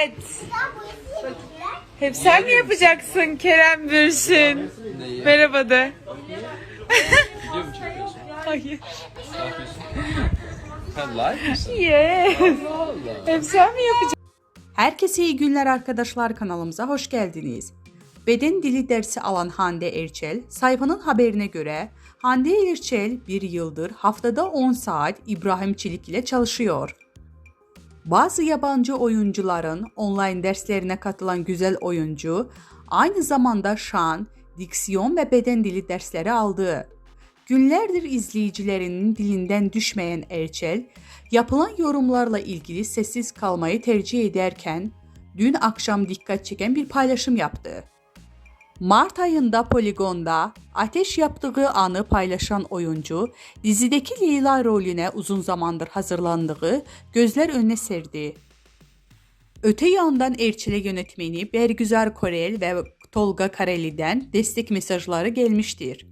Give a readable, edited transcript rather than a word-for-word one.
Evet. Hep sen mi yapacaksın Kerem Bürsin? Neyi? Merhaba de. Video mu çekiyorsun? Hayır. Ne yapıyorsun? Ha, live misin? Yes. Allah. Hep sen mi yapacaksın? Herkese iyi günler arkadaşlar, kanalımıza hoş geldiniz. Beden dili dersi alan Hande Erçel, sayfanın haberine göre Hande Erçel bir yıldır haftada 10 saat İbrahim Çelik ile çalışıyor. Bazı yabancı oyuncuların online derslerine katılan güzel oyuncu, aynı zamanda şan, diksiyon ve beden dili dersleri aldı. Günlerdir izleyicilerinin dilinden düşmeyen Erçel, yapılan yorumlarla ilgili sessiz kalmayı tercih ederken, dün akşam dikkat çeken bir paylaşım yaptı. Mart ayında Polygon'da ateş yaptığı anı paylaşan oyuncu, dizideki Leyla rolüne uzun zamandır hazırlandığı gözler önüne serdi. Öte yandan Erçel'e yönetmeni Bergüzar Korel ve Tolga Kareli'den destek mesajları gelmiştir.